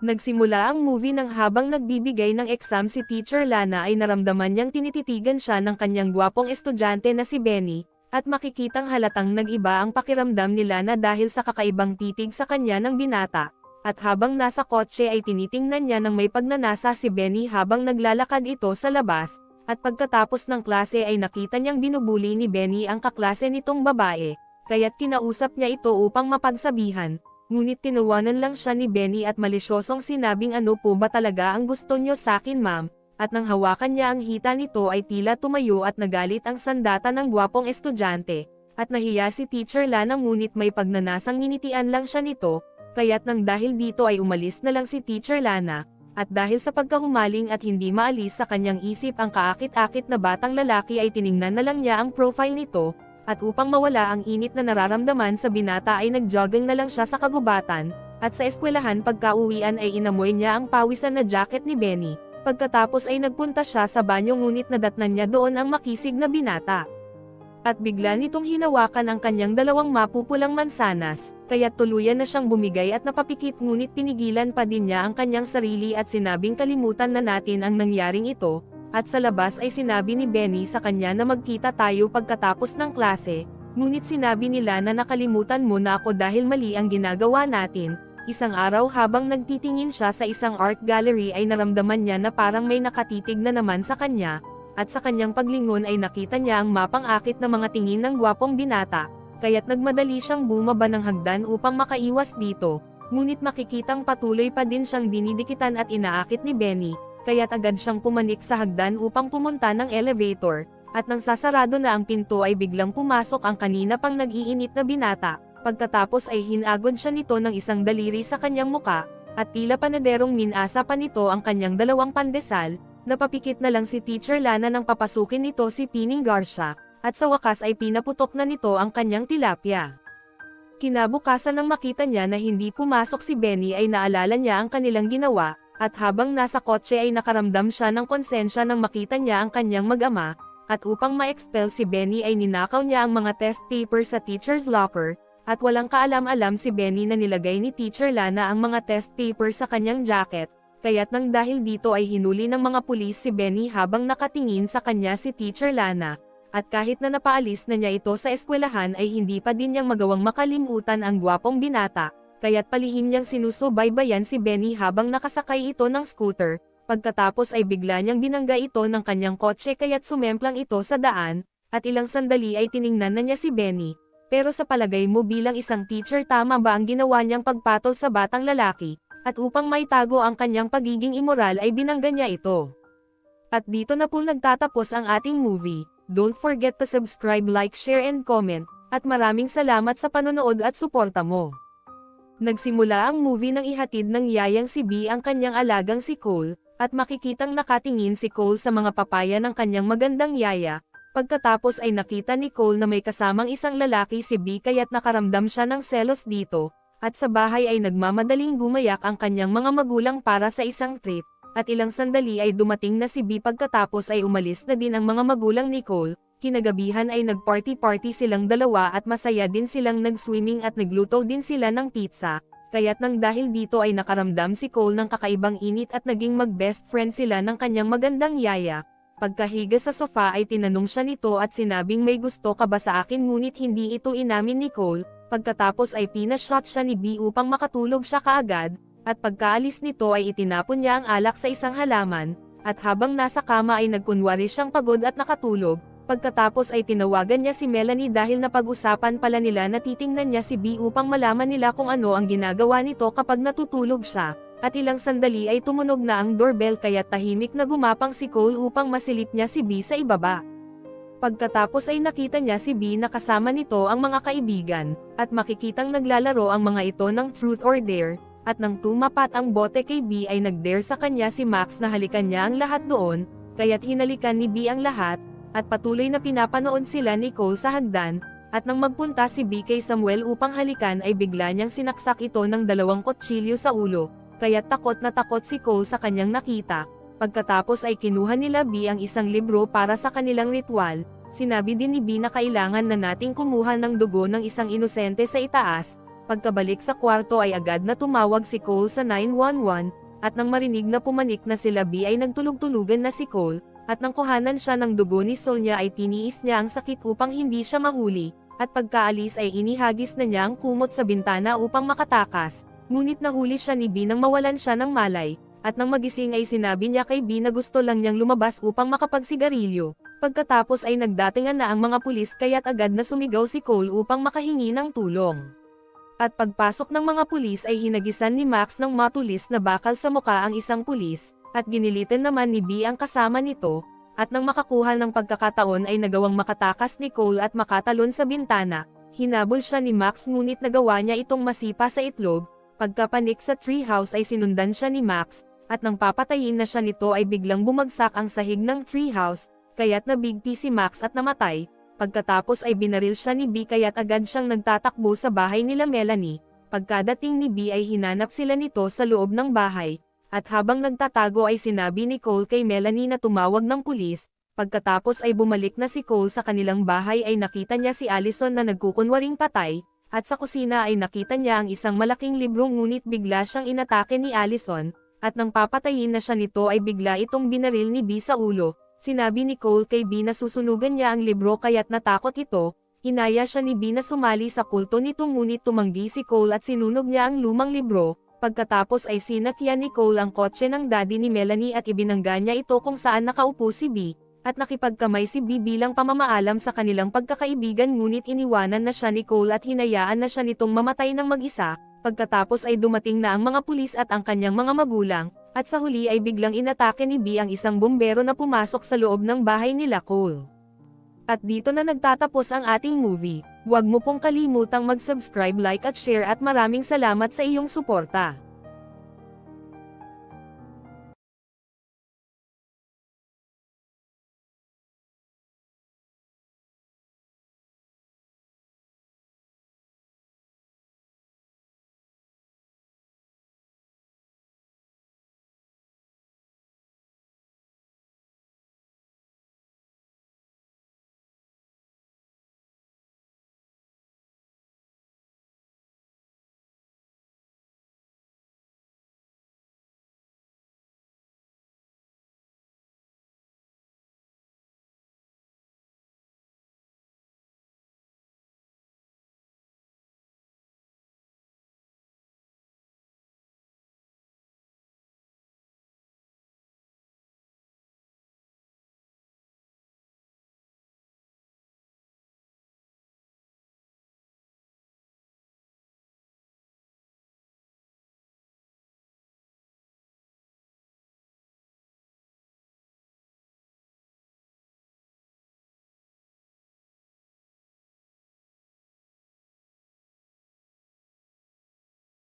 Nagsimula ang movie nang habang nagbibigay ng exam si Teacher Lana ay naramdaman niyang tinititigan siya ng kanyang gwapong estudyante na si Benny, at makikitang halatang nag-iba ang pakiramdam ni Lana dahil sa kakaibang titig sa kanya ng binata. At habang nasa kotse ay tinitingnan niya ng may pagnanasa si Benny habang naglalakad ito sa labas, at pagkatapos ng klase ay nakita niyang binubuli ni Benny ang kaklase nitong babae, kaya't kinausap niya ito upang mapagsabihan. Ngunit tinawanan lang siya ni Benny at malisyosong sinabing ano po ba talaga ang gusto niyo sakin ma'am, at nang hawakan niya ang hita nito ay tila tumayo at nagalit ang sandata ng gwapong estudyante, at nahiya si Teacher Lana ngunit may pagnanasang nginitian lang siya nito, kaya't nang dahil dito ay umalis na lang si Teacher Lana, at dahil sa pagkahumaling at hindi maalis sa kanyang isip ang kaakit-akit na batang lalaki ay tiningnan na lang niya ang profile nito, at upang mawala ang init na nararamdaman sa binata ay nag-jogging na lang siya sa kagubatan, at sa eskwelahan pagkauwian ay inamoy niya ang pawisan na jacket ni Benny, pagkatapos ay nagpunta siya sa banyo ngunit nadatnan niya doon ang makisig na binata. At bigla nitong hinawakan ang kanyang dalawang mapupulang mansanas, kaya tuluyan na siyang bumigay at napapikit ngunit pinigilan pa din niya ang kanyang sarili at sinabing kalimutan na natin ang nangyaring ito. At sa labas ay sinabi ni Benny sa kanya na magkita tayo pagkatapos ng klase, ngunit sinabi nila na nakalimutan mo na ako dahil mali ang ginagawa natin. Isang araw habang nagtitingin siya sa isang art gallery ay naramdaman niya na parang may nakatitig na naman sa kanya, at sa kanyang paglingon ay nakita niya ang mapang-akit na mga tingin ng gwapong binata, kaya't nagmadali siyang bumaba ng hagdan upang makaiwas dito, ngunit makikitang patuloy pa din siyang dinidikitan at inaakit ni Benny. Kaya't agad siyang pumanik sa hagdan upang pumunta ng elevator, at nang sasarado na ang pinto ay biglang pumasok ang kanina pang nag-iinit na binata, pagkatapos ay hinagod siya nito ng isang daliri sa kanyang muka, at tila panaderong minasa pa nito ang kanyang dalawang pandesal, napapikit na lang si Teacher Lana nang papasukin nito si Pining Garcia, at sa wakas ay pinaputok na nito ang kanyang tilapia. Kinabukasan nang makita niya na hindi pumasok si Benny ay naalala niya ang kanilang ginawa, at habang nasa kotse ay nakaramdam siya ng konsensya nang makita niya ang kanyang mag-ama, at upang ma-expel si Benny ay ninakaw niya ang mga test paper sa teacher's locker, at walang kaalam-alam si Benny na nilagay ni Teacher Lana ang mga test paper sa kanyang jacket, kaya't nang dahil dito ay hinuli ng mga pulis si Benny habang nakatingin sa kanya si Teacher Lana, at kahit na napaalis na niya ito sa eskwelahan ay hindi pa din niyang magawang makalimutan ang gwapong binata. Kaya't palihim niyang sinusubaybayan si Benny habang nakasakay ito ng scooter, pagkatapos ay bigla niyang binangga ito ng kanyang kotse kaya't sumemplang ito sa daan, at ilang sandali ay tiningnan na niya si Benny. Pero sa palagay mo bilang isang teacher tama ba ang ginawa niyang pagpatol sa batang lalaki, at upang maitago ang kanyang pagiging immoral ay binangga niya ito. At dito na po nagtatapos ang ating movie. Don't forget to subscribe, like, share and comment, at maraming salamat sa panonood at suporta mo. Nagsimula ang movie nang ihatid ng yayang si B ang kanyang alagang si Cole, at makikitang nakatingin si Cole sa mga papaya ng kanyang magandang yaya, pagkatapos ay nakita ni Cole na may kasamang isang lalaki si B kaya't nakaramdam siya ng selos dito, at sa bahay ay nagmamadaling gumayak ang kanyang mga magulang para sa isang trip, at ilang sandali ay dumating na si B pagkatapos ay umalis na din ang mga magulang ni Cole. Kinagabihan ay nag-party-party silang dalawa at masaya din silang nag-swimming at nagluto din sila ng pizza, kaya't nang dahil dito ay nakaramdam si Cole ng kakaibang init at naging mag-best friend sila ng kanyang magandang yaya. Pagkahiga sa sofa ay tinanong siya nito at sinabing may gusto ka ba sa akin ngunit hindi ito inamin ni Cole, pagkatapos ay pinashot siya ni B upang makatulog siya kaagad, at pagkaalis nito ay itinapon niya ang alak sa isang halaman, at habang nasa kama ay nagkunwari siyang pagod at nakatulog. Pagkatapos ay tinawagan niya si Melanie dahil napag-usapan pala nila na titingnan niya si B upang malaman nila kung ano ang ginagawa nito kapag natutulog siya, at ilang sandali ay tumunog na ang doorbell kaya tahimik na gumapang si Cole upang masilip niya si B sa ibaba. Pagkatapos ay nakita niya si B na kasama nito ang mga kaibigan, at makikitang naglalaro ang mga ito ng Truth or Dare, at nang tumapat ang bote kay B ay nag-dare sa kanya si Max na halikan niya ang lahat doon, kaya't hinalikan ni B ang lahat, at patuloy na pinapanood sila ni Cole sa hagdan, at nang magpunta si B kay Samuel upang halikan ay bigla niyang sinaksak ito ng 2 kutsilyo sa ulo, kaya't takot na takot si Cole sa kanyang nakita. Pagkatapos ay kinuha nila B ang isang libro para sa kanilang ritual, sinabi din ni B na kailangan na nating kumuha ng dugo ng isang inosente sa itaas, Pagkabalik sa kwarto ay agad na tumawag si Cole sa 911, at nang marinig na pumanik na sila B ay nagtulog-tulugan na si Cole, at nang kuhanan siya ng dugo ni Sonia ay tiniis niya ang sakit upang hindi siya mahuli, at pagkaalis ay inihagis na niya ang kumot sa bintana upang makatakas, ngunit nahuli siya ni B nang mawalan siya ng malay, at nang magising ay sinabi niya kay B na gusto lang niyang lumabas upang makapagsigarilyo. Pagkatapos ay nagdatingan na ang mga pulis kaya't agad na sumigaw si Cole upang makahingi ng tulong. At pagpasok ng mga pulis ay hinagisan ni Max ng matulis na bakal sa muka ang isang pulis, at ginilitan naman ni B ang kasama nito, at nang makakuha ng pagkakataon ay nagawang makatakas ni Cole at makatalon sa bintana. Hinabol siya ni Max ngunit nagawa niya itong masipa sa itlog. Pagkapanik sa treehouse ay sinundan siya ni Max, at nang papatayin na siya nito ay biglang bumagsak ang sahig ng treehouse, kaya't nabigti si Max at namatay. Pagkatapos ay binaril siya ni B kaya't agad siyang nagtatakbo sa bahay nila Melanie. Pagkadating ni B ay hinanap sila nito sa loob ng bahay, at habang nagtatago ay sinabi ni Cole kay Melanie na tumawag ng pulis. Pagkatapos ay bumalik na si Cole sa kanilang bahay ay nakita niya si Allison na nagkukunwaring patay, at sa kusina ay nakita niya ang isang malaking libro ngunit bigla siyang inatake ni Allison, at nang papatayin na siya nito ay bigla itong binaril ni B sa ulo. Sinabi ni Cole kay B na susunugan niya ang libro kaya't natakot ito, hinaya siya ni B na sumali sa kulto nito ngunit tumanggi si Cole at sinunog niya ang lumang libro. Pagkatapos ay sinakyan ni Cole ang kotse ng daddy ni Melanie at ibinangga niya ito kung saan nakaupo si B, at nakipagkamay si B bilang pamamaalam sa kanilang pagkakaibigan ngunit iniwanan na siya ni Cole at hinayaan na siya nitong mamatay ng mag-isa. Pagkatapos ay dumating na ang mga pulis at ang kanyang mga magulang, at sa huli ay biglang inatake ni B ang isang bumbero na pumasok sa loob ng bahay nila Cole. At dito na nagtatapos ang ating movie. Huwag mo pong kalimutang mag-subscribe, like at share at maraming salamat sa iyong suporta.